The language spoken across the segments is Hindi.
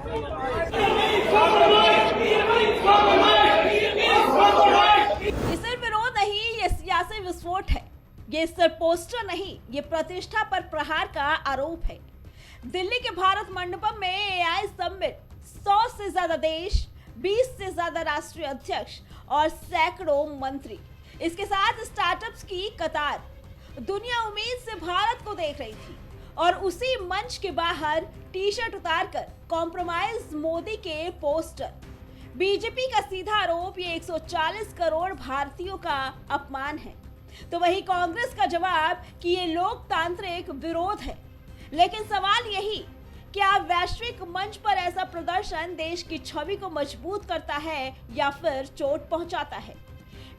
ये सिर्फ विरोध नहीं, ये सियासी विस्फोट है। ये सिर्फ पोस्टर नहीं, ये प्रतिष्ठा पर प्रहार का आरोप है। दिल्ली के भारत मंडपम में एआई समिट, 100 से ज्यादा देश, 20 से ज्यादा राष्ट्रीय अध्यक्ष और सैकड़ों मंत्री, इसके साथ स्टार्टअप्स की कतार। दुनिया उम्मीद से भारत को देख रही थी और उसी मंच के बाहर टी शर्ट उतारकर कॉम्प्रोमाइज मोदी के पोस्टर। बीजेपी का सीधा आरोप ये 140 करोड़ भारतीयों का अपमान है, तो वही कांग्रेस का जवाब कि ये लोकतांत्रिक विरोध है। लेकिन सवाल यही, क्या वैश्विक मंच पर ऐसा प्रदर्शन देश की छवि को मजबूत करता है या फिर चोट पहुंचाता है?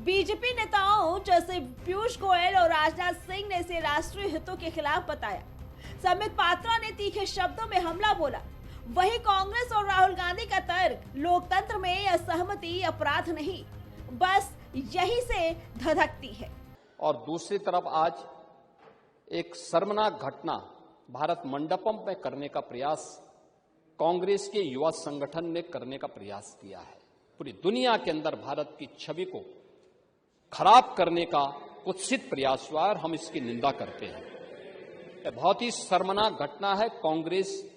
बीजेपी नेताओं जैसे पीयूष गोयल और राजनाथ सिंह ने इसे राष्ट्रीय हितों के खिलाफ बताया। संबित पात्रा ने तीखे शब्दों में हमला बोला। वही कांग्रेस और राहुल गांधी का तर्क, लोकतंत्र में असहमति अपराध नहीं, बस यही से धधकती है। और दूसरी तरफ आज एक शर्मनाक घटना भारत मंडपम में करने का प्रयास कांग्रेस के युवा संगठन ने करने का प्रयास किया है। पूरी दुनिया के अंदर भारत की छवि को खराब करने का कुत्सित प्रयास हुआ और हम इसकी निंदा करते हैं। यह बहुत ही शर्मनाक घटना है कांग्रेस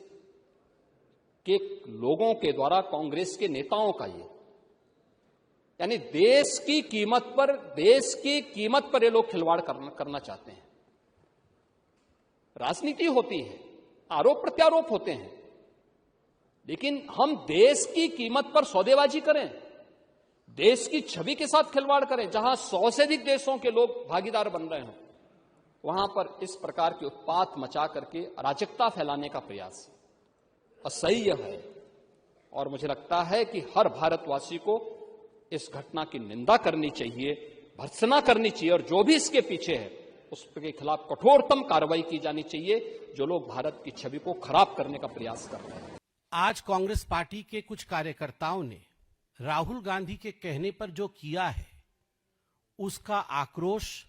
के लोगों के द्वारा, कांग्रेस के नेताओं का। ये यानी देश की कीमत पर ये लोग खिलवाड़ करना चाहते हैं। राजनीति होती है, आरोप प्रत्यारोप होते हैं, लेकिन हम देश की कीमत पर सौदेबाजी करें, देश की छवि के साथ खिलवाड़ करें, जहां 100 से अधिक देशों के लोग भागीदार बन रहे हों, वहां पर इस प्रकार के उत्पात मचा करके अराजकता फैलाने का प्रयास असह्य है। और मुझे लगता है कि हर भारतवासी को इस घटना की निंदा करनी चाहिए, भर्त्सना करनी चाहिए, और जो भी इसके पीछे है उसके खिलाफ कठोरतम कार्रवाई की जानी चाहिए, जो लोग भारत की छवि को खराब करने का प्रयास कर रहे हैं। आज कांग्रेस पार्टी के कुछ कार्यकर्ताओं ने राहुल गांधी के कहने पर जो किया है, उसका आक्रोश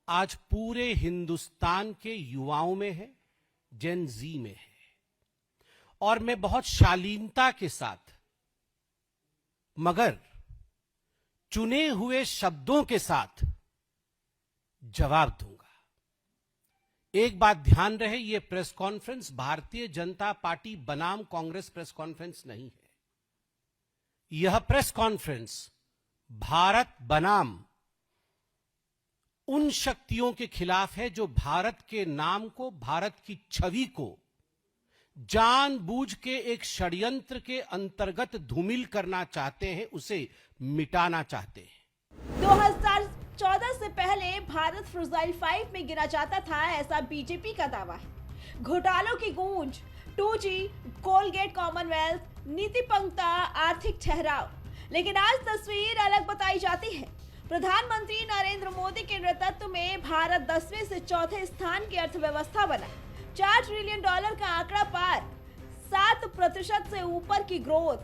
आज पूरे हिंदुस्तान के युवाओं में है, जेन जी में है। और मैं बहुत शालीनता के साथ मगर चुने हुए शब्दों के साथ जवाब दूंगा। एक बात ध्यान रहे, यह press conference Bharatiya Janata party बनाम कांग्रेस प्रेस कॉन्फ्रेंस नहीं है। यह प्रेस कॉन्फ्रेंस भारत बनाम उन शक्तियों के खिलाफ है जो भारत के नाम को, भारत की छवि को जानबूझ के एक षड्यंत्र के अंतर्गत धूमिल करना चाहते हैं, उसे मिटाना चाहते हैं। 2014 से पहले भारत फ्रजाइल 5 में गिना जाता था, ऐसा बीजेपी का दावा है। घोटालों की गूंज, 2G, कोलगेट कॉमनवेल्थ, नीति पंक्ता, आर्थिक ठहराव। लेकिन आज तस्वीर अलग बताई जाती है। प्रधानमंत्री नरेंद्र मोदी के नेतृत्व में भारत 10वें से चौथे स्थान की अर्थव्यवस्था बना। $4 ट्रिलियन का आंकड़ा पार, 7% से ऊपर की ग्रोथ।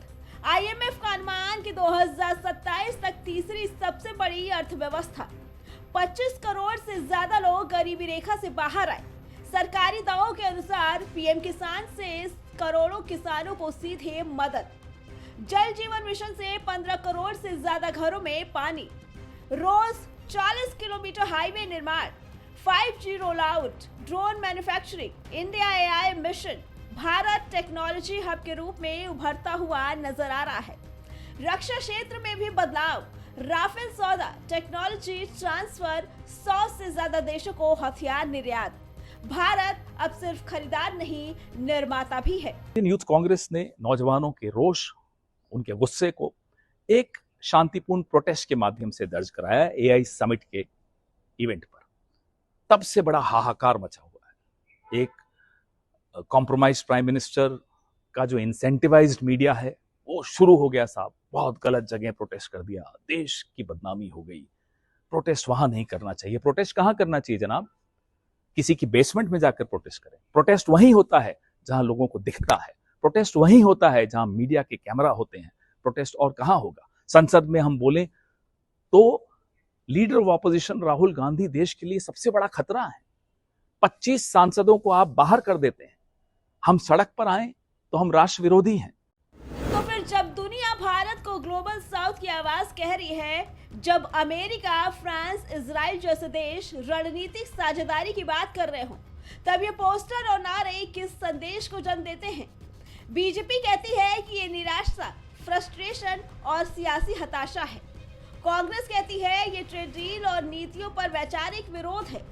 IMF का अनुमान कि 2027 तक तीसरी सबसे बड़ी अर्थव्यवस्था। 25 करोड़ से ज्यादा लोग गरीबी रेखा से बाहर आए। सरकारी दावों के अनुसार पीएम किसान से करोड़ों किसानों को सीधे मदद। जल जीवन मिशन से 15 करोड़ से ज्यादा घरों में पानी। रोज 40 किलोमीटर हाईवे निर्माण। 5G roll out, drone manufacturing, India AI mission. Bharat technology hub के रूप में उभरता हुआ नजर आ रहा है। रक्षा क्षेत्र में भी बदलाव। राफेल सौदा, टेक्नोलॉजी ट्रांसफर, 100 से ज्यादा देशों को हथियार निर्यात। भारत अब सिर्फ खरीदार नहीं, निर्माता भी है। यूथ कांग्रेस ने नौजवानों के रोष, उनके गुस्से को एक शांतिपूर्ण प्रोटेस्ट के माध्यम से दर्ज कराया एआई समिट के इवेंट पर। तब से बड़ा हाहाकार मचा हुआ है। एक कॉम्प्रोमाइज प्राइम मिनिस्टर का जो इंसेंटिवाइज्ड मीडिया है वो शुरू हो गया साहब, बहुत गलत जगह प्रोटेस्ट कर दिया, देश की बदनामी हो गई, प्रोटेस्ट वहां नहीं करना चाहिए। प्रोटेस्ट कहां करना चाहिए जनाब? किसी की बेसमेंट में जाकर प्रोटेस्ट करें। प्रोटेस्ट वहीं होता है जहां लोगों को दिखता है, प्रोटेस्ट वहीं होता है जहां मीडिया के कैमरा होते हैं। प्रोटेस्ट और कहां होगा? संसद में हम बोले तो leader of opposition Rahul Gandhi देश के लिए सबसे बड़ा खतरा है। 25 सांसदों को आप बाहर कर देते हैं। हम सड़क पर आए तो हम राष्ट्र विरोधी हैं। जब दुनिया भारत को ग्लोबल साउथ की आवाज कह रही है, जब अमेरिका, फ्रांस, इजराइल जैसे देश रणनीतिक साझेदारी की बात कर रहे हों, तब ये पोस्टर और नारे किस संदेश को जन्म देते हैं? बीजेपी कहती है कि ये निराशा, फ्रस्ट्रेशन और सियासी हताशा है। कांग्रेस कहती है ये ट्रेड डील और नीतियों पर वैचारिक विरोध है।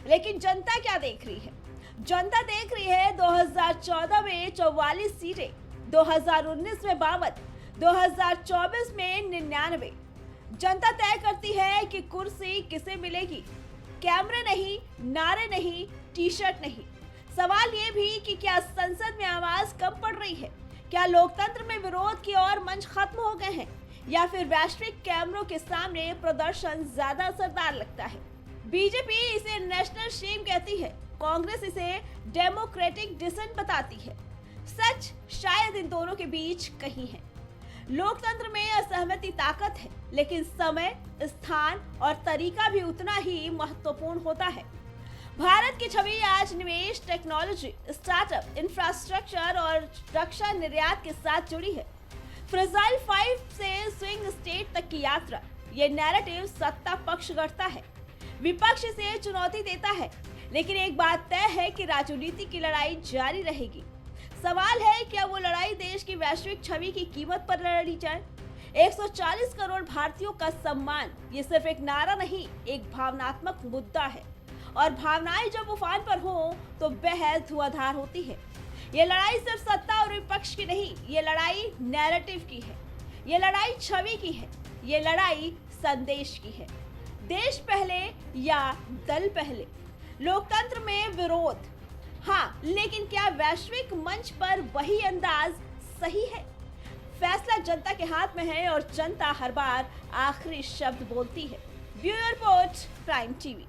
लेकिन जनता क्या देख रही है? जनता देख रही है 2014 में 44 सीटें, 2019 में 52, 2024 में 99। जनता तय करती है कि कुर्सी किसे मिलेगी। कैमरे नहीं, नारे नहीं, टी शर्ट नहीं। सवाल ये भी कि क्या संसद में आवाज कम पड़ रही है? क्या लोकतंत्र में विरोध की और मंच खत्म हो गए हैं, या फिर वैश्विक कैमरों के सामने प्रदर्शन ज्यादा असरदार लगता है? बीजेपी इसे नेशनल शेम कहती है, कांग्रेस इसे डेमोक्रेटिक डिसेंट बताती है। सच शायद इन दोनों के बीच कहीं है। लोकतंत्र में असहमति ताकत है, लेकिन समय, स्थान और तरीका भी उतना ही महत्वपूर्ण होता है। भारत की छवि आज निवेश, टेक्नोलॉजी, स्टार्टअप, इंफ्रास्ट्रक्चर और रक्षा निर्यात के साथ जुड़ी है। फ्रजाइल 5 से स्विंग स्टेट तक की यात्रा, ये नैरेटिव सत्ता पक्ष गढ़ता है, विपक्ष इसे चुनौती देता है। लेकिन एक बात तय है कि राजनीति की लड़ाई जारी रहेगी। सवाल है, क्या वो लड़ाई देश की वैश्विक छवि की कीमत पर लड़ी जाए? 140 करोड़ भारतीयों का सम्मान ये सिर्फ एक नारा नहीं, एक भावनात्मक मुद्दा है। और भावनाएं जब उफान पर हो तो बहस धुआंधार होती है। ये लड़ाई सिर्फ सत्ता और विपक्ष की नहीं, ये लड़ाई नैरेटिव की है, ये लड़ाई छवि की है, ये लड़ाई संदेश की है। देश पहले या दल पहले? लोकतंत्र में विरोध, हाँ, लेकिन क्या वैश्विक मंच पर वही अंदाज सही है? फैसला जनता के हाथ में है और जनता हर बार आखिरी शब्द बोलती है। Bureau report, prime TV.